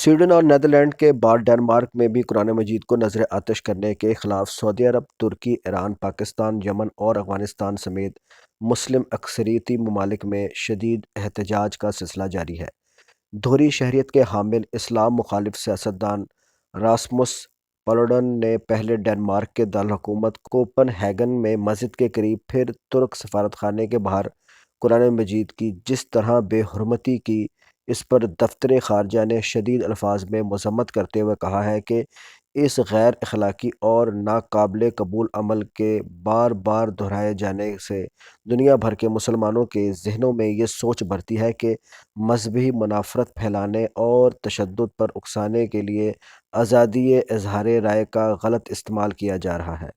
Sweden اور Netherland کے بعد ڈنمارک میں بھی قرآن مجید کو نذر آتش کرنے کے خلاف سعودی عرب، ترکی، ایران، پاکستان، یمن اور افغانستان سمیت مسلم اکثریتی ممالک میں شدید احتجاج کا سلسلہ جاری ہے۔ دوہری شہریت کے حامل اسلام مخالف سیاستدان راسمس پالوڈن نے پہلے ڈنمارک کے دارالحکومت کوپن ہیگن میں مسجد کے قریب پھر ترک سفارتخانے کے باہر قرآن مجید کی جس طرح بے حرمتی کی، اس پر دفتر خارجہ نے شدید الفاظ میں مذمت کرتے ہوئے کہا ہے کہ اس غیر اخلاقی اور ناقابل قبول عمل کے بار بار دہرائے جانے سے دنیا بھر کے مسلمانوں کے ذہنوں میں یہ سوچ بڑھتی ہے کہ مذہبی منافرت پھیلانے اور تشدد پر اکسانے کے لیے آزادی اظہار رائے کا غلط استعمال کیا جا رہا ہے۔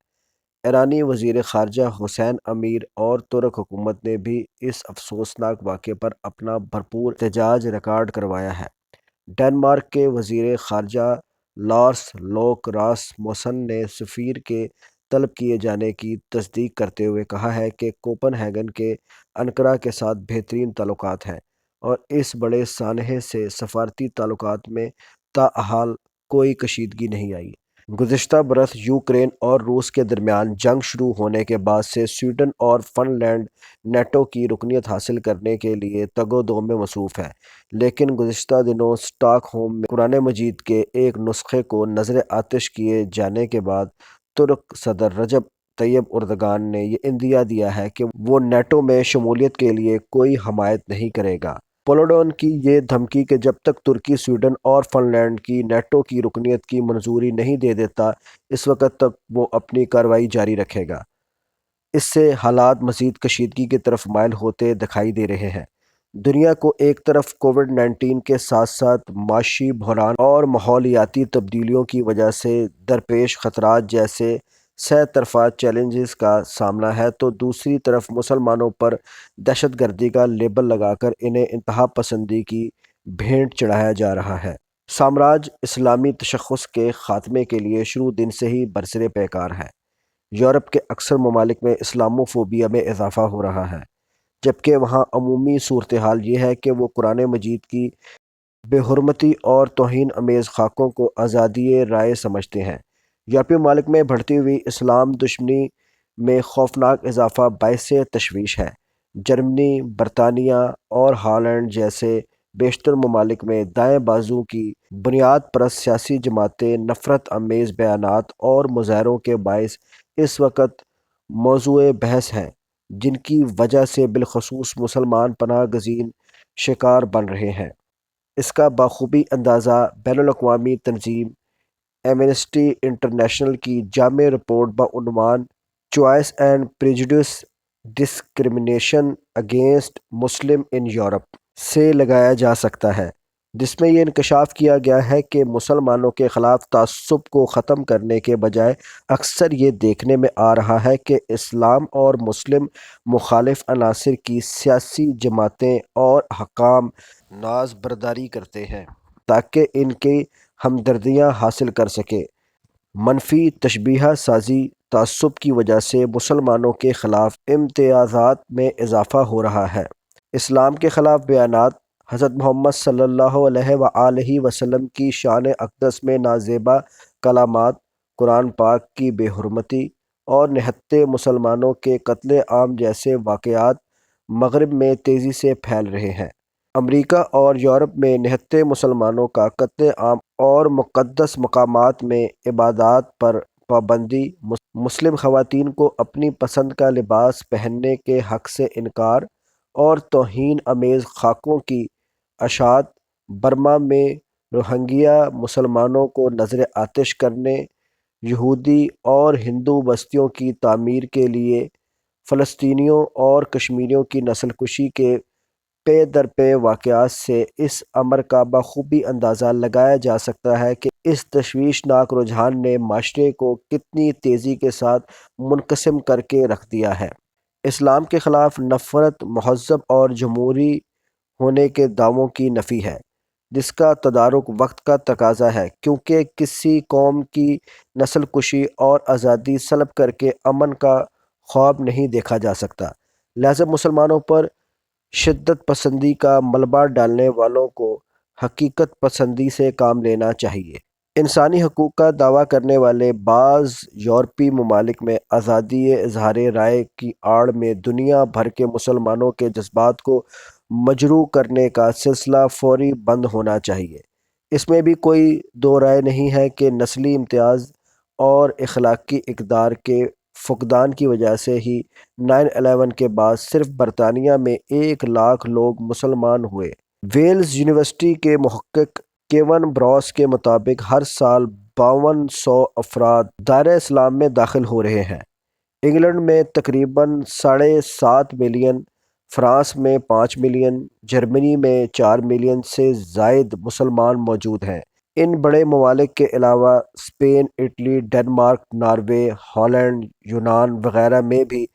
ایرانی وزیر خارجہ حسین امیر اور ترک حکومت نے بھی اس افسوسناک واقعے پر اپنا بھرپور احتجاج ریکارڈ کروایا ہے۔ ڈنمارک کے وزیر خارجہ لارس لوک راسموسن نے سفیر کے طلب کیے جانے کی تصدیق کرتے ہوئے کہا ہے کہ کوپن ہیگن کے انقرہ کے ساتھ بہترین تعلقات ہیں اور اس بڑے سانحے سے سفارتی تعلقات میں تاحال کوئی کشیدگی نہیں آئی۔ گزشتہ برس یوکرین اور روس کے درمیان جنگ شروع ہونے کے بعد سے سویڈن اور فن لینڈ نیٹو کی رکنیت حاصل کرنے کے لیے تگ و دو میں مصروف ہے، لیکن گزشتہ دنوں اسٹاک ہوم میں قرآن مجید کے ایک نسخے کو نذر آتش کیے جانے کے بعد ترک صدر رجب طیب اردگان نے یہ عندیہ دیا ہے کہ وہ نیٹو میں شمولیت کے لیے کوئی حمایت نہیں کرے گا۔ پولوڈون کی یہ دھمکی کہ جب تک ترکی سویڈن اور فن لینڈ کی نیٹو کی رکنیت کی منظوری نہیں دے دیتا، اس وقت تک وہ اپنی کارروائی جاری رکھے گا، اس سے حالات مزید کشیدگی کی طرف مائل ہوتے دکھائی دے رہے ہیں۔ دنیا کو ایک طرف کووڈ-19 کے ساتھ ساتھ معاشی بحران اور ماحولیاتی تبدیلیوں کی وجہ سے درپیش خطرات جیسے سہ طرفہ چیلنجز کا سامنا ہے، تو دوسری طرف مسلمانوں پر دہشت گردی کا لیبل لگا کر انہیں انتہا پسندی کی بھینٹ چڑھایا جا رہا ہے۔ سامراج اسلامی تشخص کے خاتمے کے لیے شروع دن سے ہی برسر پیکار ہے۔ یورپ کے اکثر ممالک میں اسلاموفوبیا میں اضافہ ہو رہا ہے، جبکہ وہاں عمومی صورتحال یہ ہے کہ وہ قرآن مجید کی بے حرمتی اور توہین آمیز خاکوں کو آزادی رائے سمجھتے ہیں۔ یورپی ممالک میں بڑھتی ہوئی اسلام دشمنی میں خوفناک اضافہ باعث تشویش ہے۔ جرمنی، برطانیہ اور ہالینڈ جیسے بیشتر ممالک میں دائیں بازو کی بنیاد پرست سیاسی جماعتیں نفرت آمیز بیانات اور مظاہروں کے باعث اس وقت موضوع بحث ہیں، جن کی وجہ سے بالخصوص مسلمان پناہ گزین شکار بن رہے ہیں۔ اس کا بخوبی اندازہ بین الاقوامی تنظیم ایمنسٹی انٹرنیشنل کی جامع رپورٹ بعنوان choice and prejudice discrimination against Muslim in Europe سے لگایا جا سکتا ہے، جس میں یہ انکشاف کیا گیا ہے کہ مسلمانوں کے خلاف تعصب کو ختم کرنے کے بجائے اکثر یہ دیکھنے میں آ رہا ہے کہ اسلام اور مسلم مخالف عناصر کی سیاسی جماعتیں اور حکام ناز برداری کرتے ہیں تاکہ ان کی ہمدردیاں حاصل کر سکیں۔ منفی تشبیہ سازی تعصب کی وجہ سے مسلمانوں کے خلاف امتیازات میں اضافہ ہو رہا ہے۔ اسلام کے خلاف بیانات، حضرت محمد صلی اللہ علیہ وآلہ وسلم کی شان اقدس میں نازیبا کلمات، قرآن پاک کی بے حرمتی اور نہتے مسلمانوں کے قتل عام جیسے واقعات مغرب میں تیزی سے پھیل رہے ہیں۔ امریکہ اور یورپ میں نہتے مسلمانوں کا قتل عام اور مقدس مقامات میں عبادات پر پابندی، مسلم خواتین کو اپنی پسند کا لباس پہننے کے حق سے انکار اور توہین آمیز خاکوں کی اشاعت، برما میں روہنگیا مسلمانوں کو نذر آتش کرنے، یہودی اور ہندو بستیوں کی تعمیر کے لیے فلسطینیوں اور کشمیریوں کی نسل کشی کے پے در پے واقعات سے اس امر کا بخوبی اندازہ لگایا جا سکتا ہے کہ اس تشویشناک رجحان نے معاشرے کو کتنی تیزی کے ساتھ منقسم کر کے رکھ دیا ہے۔ اسلام کے خلاف نفرت مہذب اور جمہوری ہونے کے دعووں کی نفی ہے، جس کا تدارک وقت کا تقاضا ہے، کیونکہ کسی قوم کی نسل کشی اور آزادی سلب کر کے امن کا خواب نہیں دیکھا جا سکتا۔ لہذا مسلمانوں پر شدت پسندی کا ملبہ ڈالنے والوں کو حقیقت پسندی سے کام لینا چاہیے۔ انسانی حقوق کا دعویٰ کرنے والے بعض یورپی ممالک میں آزادی اظہار رائے کی آڑ میں دنیا بھر کے مسلمانوں کے جذبات کو مجروح کرنے کا سلسلہ فوری بند ہونا چاہیے۔ اس میں بھی کوئی دو رائے نہیں ہے کہ نسلی امتیاز اور اخلاقی اقدار کے فقدان کی وجہ سے ہی 9/11 کے بعد صرف برطانیہ میں 1 لاکھ لوگ مسلمان ہوئے۔ ویلز یونیورسٹی کے محقق کیون بروس کے مطابق ہر سال 5200 افراد دائرہ اسلام میں داخل ہو رہے ہیں۔ انگلینڈ میں تقریباً 7.5 ملین، فرانس میں 5 ملین، جرمنی میں 4 ملین سے زائد مسلمان موجود ہیں۔ ان بڑے ممالک کے علاوہ Spain, Italy, Denmark, Norway, Holland, یونان وغیرہ میں بھی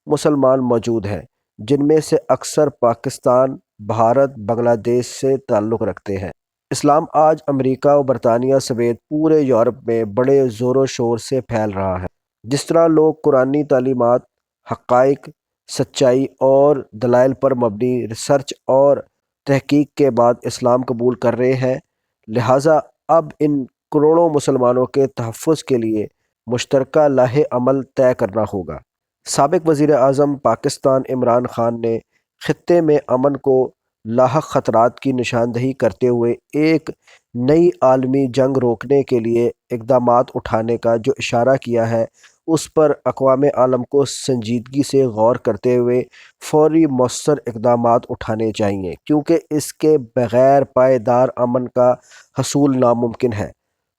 مسلمان موجود ہیں، جن میں سے اکثر پاکستان، بھارت، بنگلہ دیش سے تعلق رکھتے ہیں۔ اسلام آج امریکہ و برطانیہ سمیت پورے یورپ میں بڑے زور و شور سے پھیل رہا ہے۔ جس طرح لوگ قرآنی تعلیمات، حقائق، سچائی اور دلائل پر مبنی ریسرچ اور تحقیق کے بعد اسلام قبول کر رہے ہیں، لہٰذا اب ان کروڑوں مسلمانوں کے تحفظ کے لیے مشترکہ لاہ عمل طے کرنا ہوگا۔ سابق وزیر اعظم پاکستان عمران خان نے خطے میں امن کو لاحق خطرات کی نشاندہی کرتے ہوئے ایک نئی عالمی جنگ روکنے کے لیے اقدامات اٹھانے کا جو اشارہ کیا ہے، اس پر اقوام عالم کو سنجیدگی سے غور کرتے ہوئے فوری مؤثر اقدامات اٹھانے چاہیے، کیونکہ اس کے بغیر پائیدار امن کا حصول ناممکن ہے۔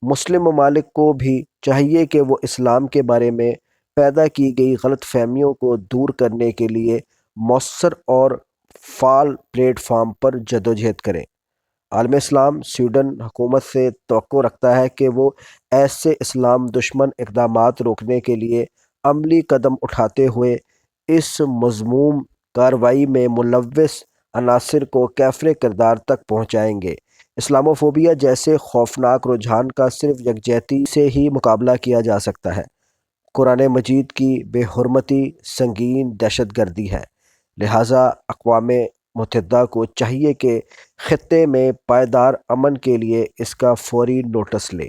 مسلم ممالک کو بھی چاہیے کہ وہ اسلام کے بارے میں پیدا کی گئی غلط فہمیوں کو دور کرنے کے لیے مؤثر اور فعال پلیٹ فارم پر جدوجہد کریں۔ عالم اسلام سویڈن حکومت سے توقع رکھتا ہے کہ وہ ایسے اسلام دشمن اقدامات روکنے کے لیے عملی قدم اٹھاتے ہوئے اس مذموم کارروائی میں ملوث عناصر کو کیفر کردار تک پہنچائیں گے۔ اسلاموفوبیا جیسے خوفناک رجحان کا صرف یکجہتی سے ہی مقابلہ کیا جا سکتا ہے۔ قرآن مجید کی بے حرمتی سنگین دہشت گردی ہے، لہٰذا اقوام متحدہ کو چاہیے کہ خطے میں پائیدار امن کے لیے اس کا فوری نوٹس لے۔